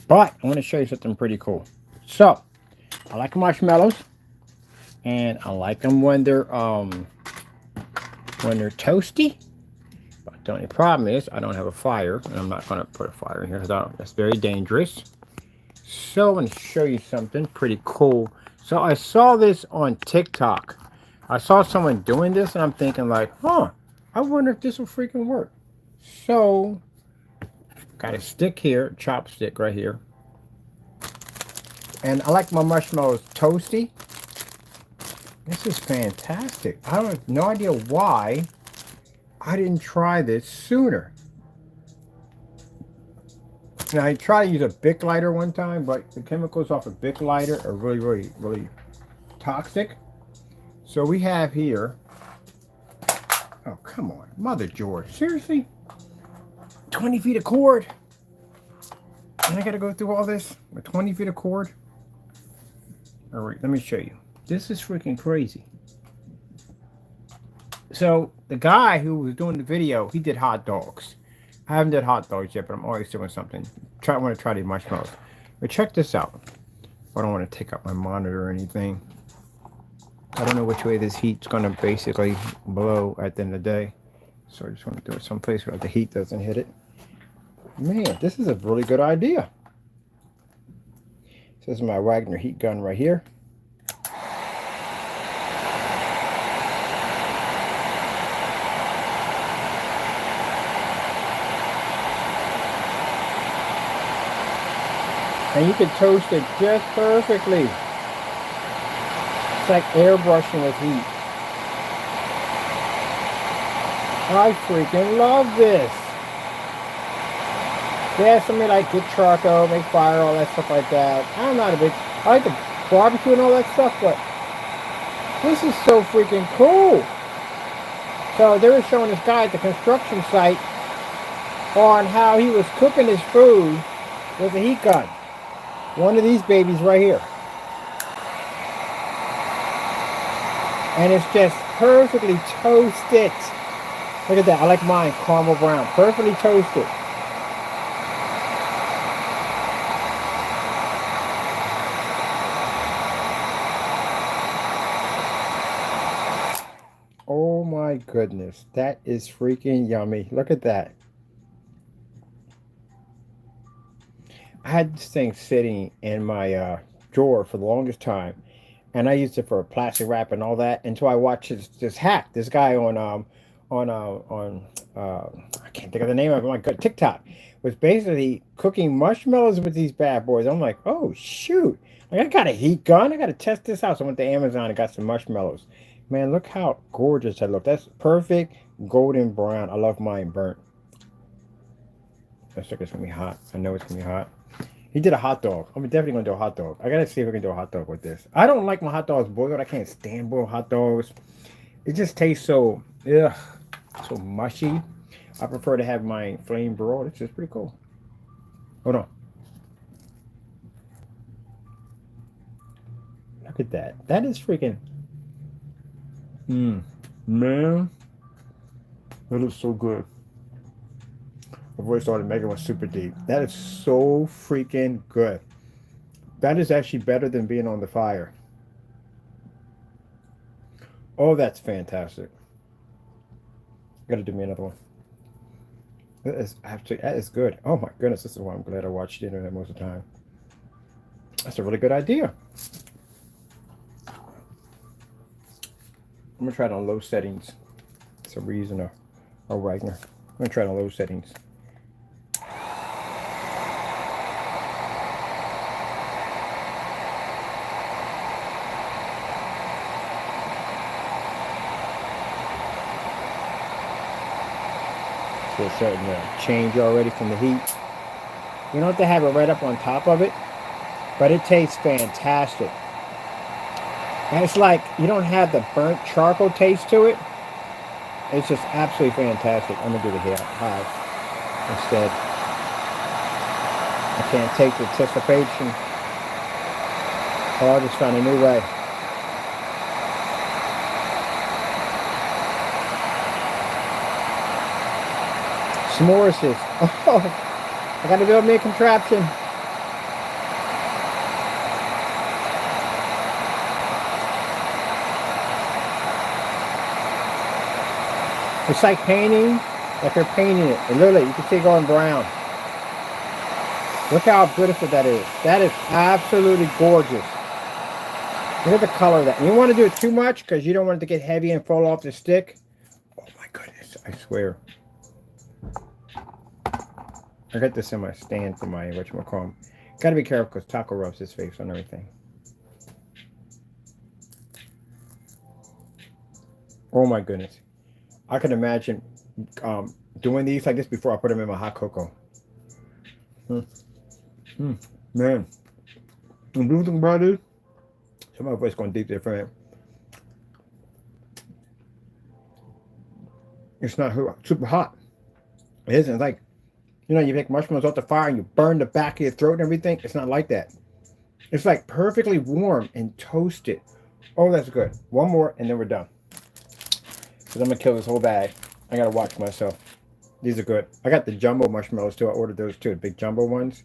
But I want to show you something pretty cool. So I like marshmallows, and I like them when they're toasty. But the only problem is I don't have a fire, and I'm not going to put a fire in here because that's very dangerous. So I'm going to show you something pretty cool. So I saw this on TikTok. I saw someone doing this, and I'm thinking like, huh, I wonder if this will freaking work. So got a stick here, chopstick right here, and I like my marshmallows toasty. This is fantastic. I don't have no idea why I didn't try this sooner. Now I tried to use a Bic lighter one time, but the chemicals off a Bic lighter are really, really, really toxic. So we have here. Oh come on, Mother George! Seriously, 20 feet of cord, and I got to go through all this with 20 feet of cord. All right, let me show you. This is freaking crazy. So the guy who was doing the video, he did hot dogs. I haven't did hot dogs yet, but I'm always doing something. I want to try these marshmallows. But check this out. I don't want to take up my monitor or anything. I don't know which way this heat's going to basically blow at the end of the day. So I just want to do it someplace where the heat doesn't hit it. Man, this is a really good idea. So this is my Wagner heat gun right here. And you can toast it just perfectly. It's like airbrushing with heat. I freaking love this. Yeah, somebody like get charcoal, make fire, all that stuff like that. I'm not a big, I like the barbecue and all that stuff, but this is so freaking cool. So they were showing this guy at the construction site on how he was cooking his food with a heat gun. One of these babies right here. And it's just perfectly toasted. Look at that. I like mine caramel brown. Perfectly toasted. Oh my goodness. That is freaking yummy. Look at that. I had this thing sitting in my drawer for the longest time, and I used it for plastic wrap and all that until I watched this hack. This guy on I can't think of the name of it. My God, TikTok was basically cooking marshmallows with these bad boys. I'm like, oh shoot! Like, I got a heat gun. I got to test this out. So I went to Amazon and got some marshmallows. Man, look how gorgeous that look. That's perfect golden brown. I love mine burnt. Looks like it's gonna be hot. I know it's gonna be hot. He did a hot dog. I'm definitely gonna do a hot dog. I gotta see if we can do a hot dog with this. I don't like my hot dogs boiled. I can't stand boiled hot dogs. It just tastes so, ugh, so mushy. I prefer to have my flame broiled. It's just pretty cool. Hold on. Look at that. That is freaking. Man, that is so good. My voice started making one super deep. That is so freaking good. That is actually better than being on the fire. Oh, that's fantastic. Gotta do me another one. That is good. Oh my goodness, this is why I'm glad I watch the internet most of the time. That's a really good idea. I'm gonna try it on low settings. For some reason, or Wagner. I'm gonna try it on low settings. So it's starting to change already from the heat. You don't have to have it right up on top of it, but it tastes fantastic. And it's like you don't have the burnt charcoal taste to it. It's just absolutely fantastic. I'm gonna do the high instead. I can't take the anticipation. Oh, I just found a new way. S'mores. Oh, I gotta build me a contraption. It's like painting, like they're painting it. And literally, you can see it going brown. Look how beautiful that is. That is absolutely gorgeous. Look at the color of that. And you want to do it too much because you don't want it to get heavy and fall off the stick. Oh my goodness, I swear. I got this in my stand for my, whatchamacallit. Gotta be careful because Taco rubs his face on everything. Oh my goodness. I can imagine doing these like this before I put them in my hot cocoa. Man. The beautiful thing about it, some of my voice going deep there for it. It's not super hot. It isn't like, you know, you make marshmallows off the fire and you burn the back of your throat and everything. It's not like that. It's like perfectly warm and toasted. Oh, that's good. One more and then we're done. Because I'm going to kill this whole bag. I got to watch myself. These are good. I got the jumbo marshmallows too. I ordered those too. The big jumbo ones.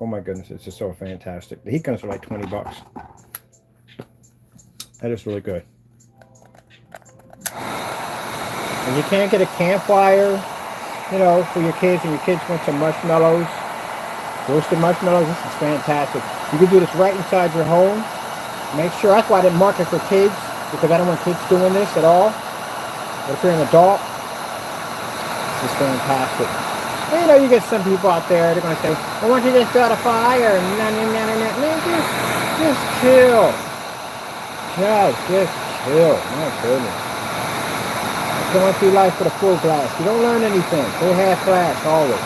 Oh my goodness. It's just so fantastic. The heat guns are like 20 bucks. That is really good. And you can't get a campfire, you know, for your kids, and your kids want some marshmallows, roasted marshmallows. This is fantastic. You can do this right inside your home. Make sure, that's why I didn't mark it for kids, because I don't want kids doing this at all. But if you're an adult, it's fantastic. And, you know, you get some people out there, they're going to say, I want you to start a fire. Man, just chill. Just chill. My goodness. Going through life with a full glass. You don't learn anything. Go half glass, always.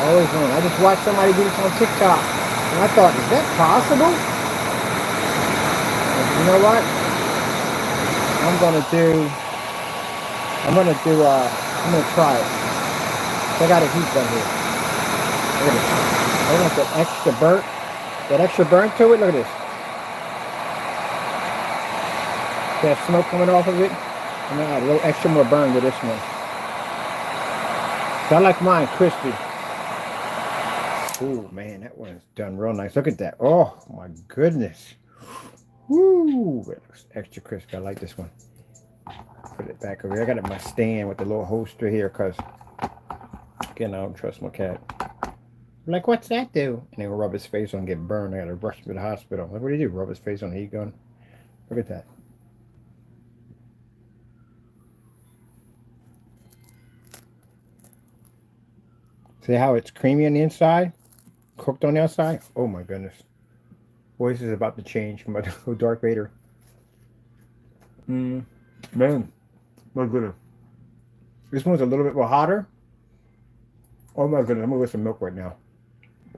Always learn. I just watched somebody do this on TikTok, and I thought, is that possible? But you know what? I'm gonna try it. So I got a heat gun here. Look at this. I want that extra burnt to it. Look at this. That smoke coming off of it. I'm gonna add a little extra more burn to this one. So I like mine crispy. Oh man, that one's done real nice. Look at that. Oh my goodness. Woo! It looks extra crispy. I like this one. Put it back over here. I got it in my stand with the little holster here because, again, I don't trust my cat. I'm like, what's that do? And he'll rub his face on and get burned. I gotta rush him to the hospital. Like, what do you do? Rub his face on the heat gun? Look at that. See how it's creamy on the inside? Cooked on the outside? Oh my goodness. Voice is about to change. I'm about to go Darth Vader. Man. My goodness. This one's a little bit more hotter. Oh my goodness. I'm gonna get some milk right now.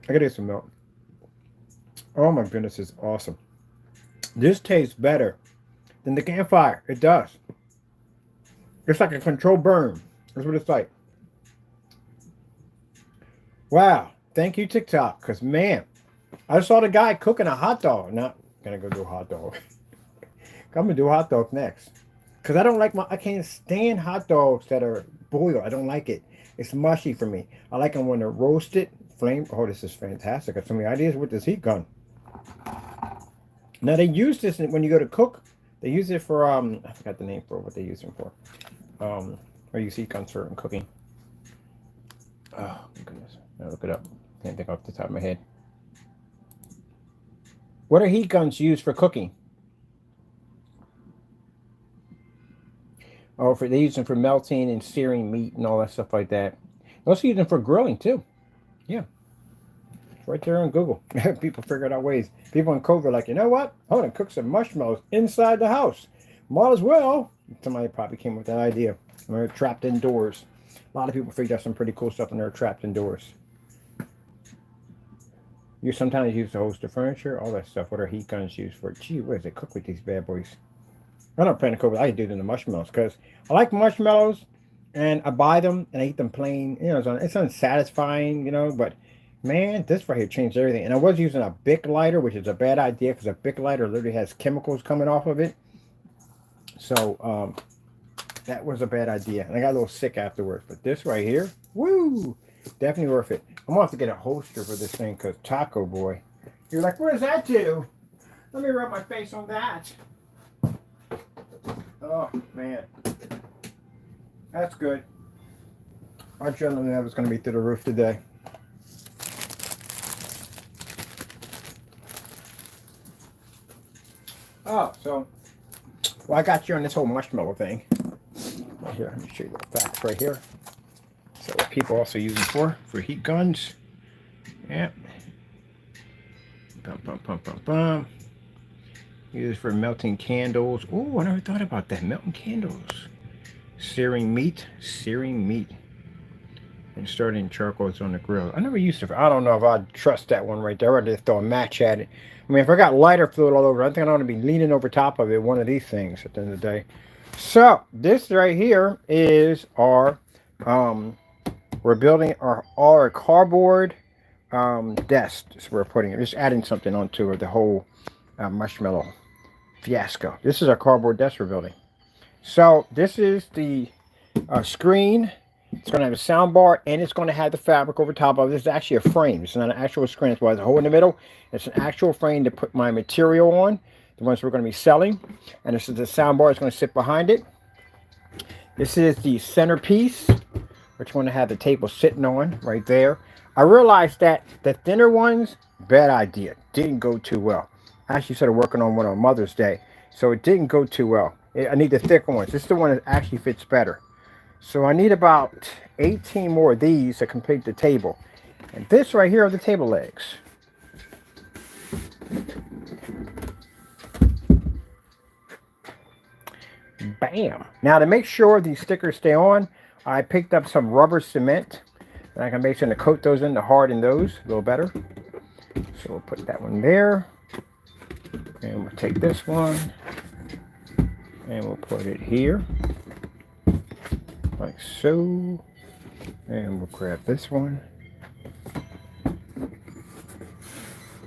I gotta get some milk. Oh my goodness, it's awesome. This tastes better than the campfire. It does. It's like a controlled burn. That's what it's like. Wow. Thank you, TikTok. Because, man, I saw the guy cooking a hot dog. Not going to go do a hot dog. I'm going to do a hot dog next. Because I can't stand hot dogs that are boiled. I don't like it. It's mushy for me. I like them when they're roasted. Flame. Oh, this is fantastic. I got so many ideas with this heat gun. Now, they use this when you go to cook. They use it for, I forgot the name for what they use them for. Or use heat guns for cooking. Oh, my goodness. I'll look it up. Can't think off the top of my head. What are heat guns used for cooking? Oh, they use them for melting and searing meat and all that stuff like that. They also use them for grilling too. Yeah. It's right there on Google. People figured out ways. People in COVID are like, you know what? I want to cook some marshmallows inside the house. Might as well. Somebody probably came with that idea. They're trapped indoors. A lot of people figured out some pretty cool stuff when they're trapped indoors. You sometimes use to host the furniture, all that stuff. What are heat guns used for? Gee, what does it cook with these bad boys? I'm not planning to cook. I do them in the marshmallows because I like marshmallows and I buy them and I eat them plain. You know, it's unsatisfying, you know, but man, this right here changed everything. And I was using a Bic lighter, which is a bad idea because a Bic lighter literally has chemicals coming off of it. So, that was a bad idea. And I got a little sick afterwards. But this right here, woo, definitely worth it. I'm going to have to get a holster for this thing because Taco Boy. You're like, what does that do? Let me rub my face on that. Oh, man. That's good. Our adrenaline level is going to be through the roof today. Oh, so, well, I got you on this whole marshmallow thing. Right here, let me show you the facts right here. So, what people also use them for heat guns. Yep. Bum, bum, bum, bum, bum. Used for melting candles. Oh, I never thought about that. Melting candles. Searing meat. Searing meat. And starting charcoals on the grill. I never used to. I don't know if I'd trust that one right there. I'd just throw a match at it. I mean, if I got lighter fluid all over, I think I ought to be leaning over top of it. One of these things at the end of the day. So this right here is our. We're building our cardboard desk. So we're putting it. Just adding something onto it. The whole marshmallow fiasco. This is our cardboard desk we're building. So this is the screen. It's going to have a sound bar, and it's going to have the fabric over top of it. This is actually a frame. It's not an actual screen. That's why there's a hole in the middle. It's an actual frame to put my material on, the ones we're going to be selling. And this is the sound bar. It's going to sit behind it. This is the centerpiece, which we're going to have the table sitting on right there. I realized that the thinner ones, bad idea. Didn't go too well. I actually started working on one on Mother's Day, so it didn't go too well. I need the thicker ones. This is the one that actually fits better. So I need about 18 more of these to complete the table. And this right here are the table legs. Bam! Now to make sure these stickers stay on, I picked up some rubber cement. And I can make sure to coat those in to harden those a little better. So we'll put that one there. And we'll take this one. And we'll put it here. Like so. And we'll grab this one.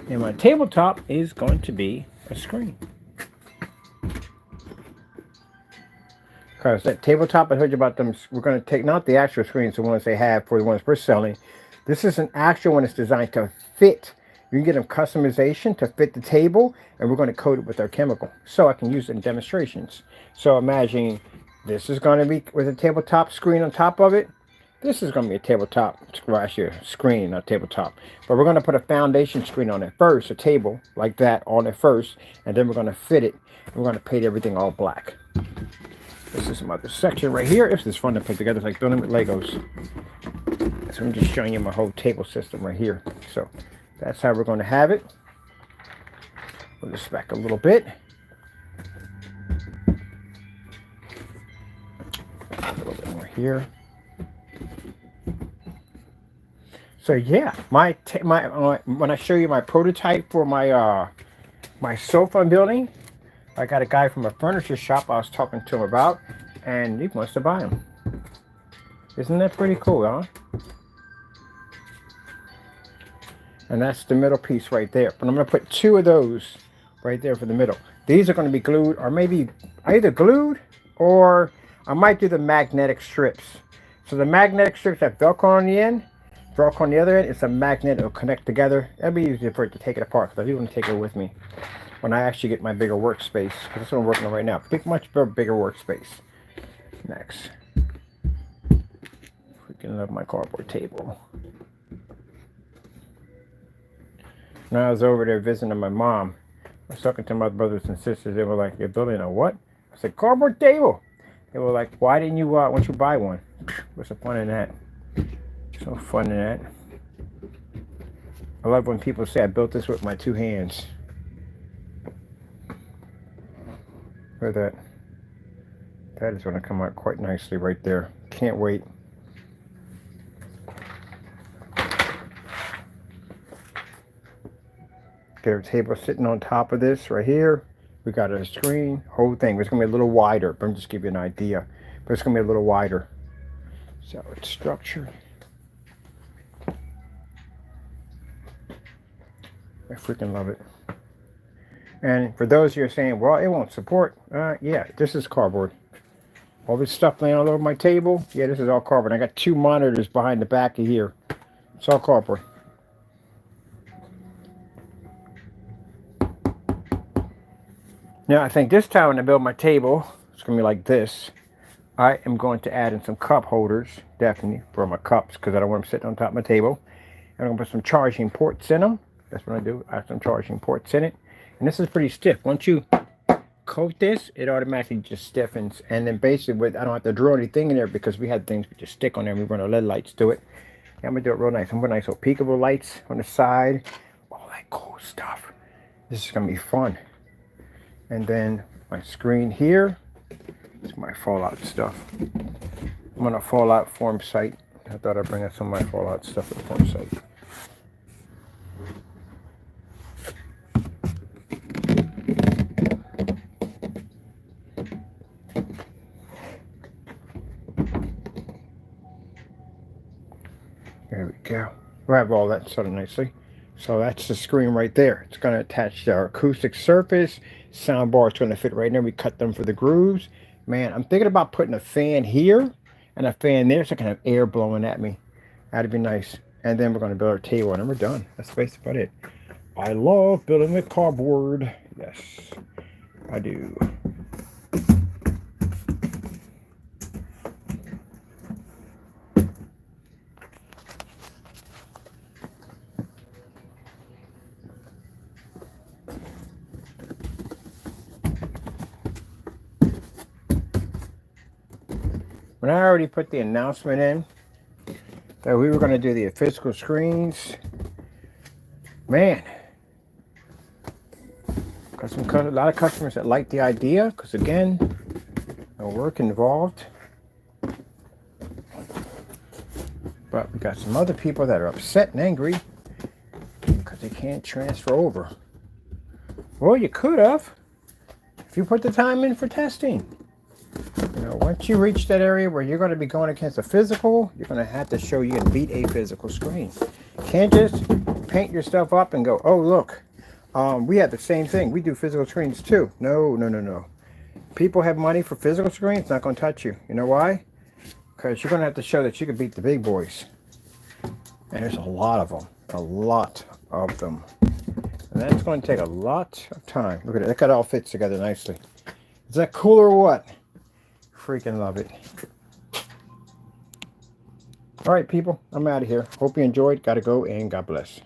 And my tabletop is going to be a screen. Because that tabletop, I told you about them, we're going to take not the actual screens, the ones they have for the ones we're selling. This is an actual one that's designed to fit. You can get them customization to fit the table, and we're going to coat it with our chemical. So I can use it in demonstrations. So imagine this is going to be with a tabletop screen on top of it. This is going to be a tabletop, well, actually a screen, not tabletop. But we're going to put a foundation screen on it first, a table like that on it first, and then we're going to fit it. And we're going to paint everything all black. This is some other section right here. This is fun to put together. It's like building with Legos. So I'm just showing you my whole table system right here. So that's how we're going to have it. Move this back a little bit. A little bit more here. So yeah, when I show you my prototype for my my sofa I'm building, I got a guy from a furniture shop I was talking to him about, and he wants to buy them. Isn't that pretty cool, huh? And that's the middle piece right there. But I'm going to put two of those right there for the middle. These are going to be glued, or maybe either glued, or I might do the magnetic strips. So the magnetic strips have Velcro on the end, Velcro on the other end. It's a magnet. It'll connect together. That'll be easier for it to take it apart, because I do want to take it with me when I actually get my bigger workspace, because that's what I'm working on right now. Much bigger workspace. Next. Freaking love my cardboard table. When I was over there visiting my mom, I was talking to my brothers and sisters. They were like, "You're building a what?" I said, "Cardboard table." They were like, "Why didn't you, why don't you buy one?" What's the fun in that? So fun in that. I love when people say I built this with my two hands. Look at that. That is going to come out quite nicely right there. Can't wait. Get our table sitting on top of this right here. We got a screen, whole thing. It's going to be a little wider, but I'm just giving you an idea. But it's going to be a little wider. So it's structured. I freaking love it. And for those of you who are saying, well, it won't support, yeah, this is cardboard. All this stuff laying all over my table, yeah, this is all cardboard. I got two monitors behind the back of here. It's all cardboard. Now, I think this time when I build my table, it's going to be like this. I am going to add in some cup holders, definitely, for my cups, because I don't want them sitting on top of my table. And I'm going to put some charging ports in them. That's what I do. I have some charging ports in it. And this is pretty stiff. Once you coat this, it automatically just stiffens. And then basically, I don't have to drill anything in there because we had things we just stick on there and we run our LED lights to it. Yeah, I'm going to do it real nice. I'm going to put nice little peekable lights on the side. All that cool stuff. This is going to be fun. And then my screen here. It's my Fallout stuff. I'm on a Fallout forum site. I thought I'd bring up some of my Fallout stuff to the forum site. There we go. We'll have all that set up nicely. So that's the screen right there. It's going to attach to our acoustic surface. Soundbar is going to fit right in there. We cut them for the grooves. Man, I'm thinking about putting a fan here and a fan there so I can have air blowing at me. That'd be nice. And then we're going to build our table and then we're done. That's basically about it. I love building with cardboard. Yes, I do. When I already put the announcement in that we were going to do the physical screens, man, got a lot of customers that like the idea because, again, no work involved. But we got some other people that are upset and angry because they can't transfer over. Well, you could have if you put the time in for testing. You know, once you reach that area where you're going to be going against a physical, you're going to have to show you can beat a physical screen. You can't just paint your stuff up and go, oh, look, we have the same thing. We do physical screens too. No, no, no, no. People have money for physical screens, not going to touch you. You know why? Because you're going to have to show that you can beat the big boys. And there's a lot of them. A lot of them. And that's going to take a lot of time. Look at it. Look how it all fits together nicely. Is that cool or what? Freaking love it. All right, people. I'm out of here. Hope you enjoyed. Gotta go and God bless.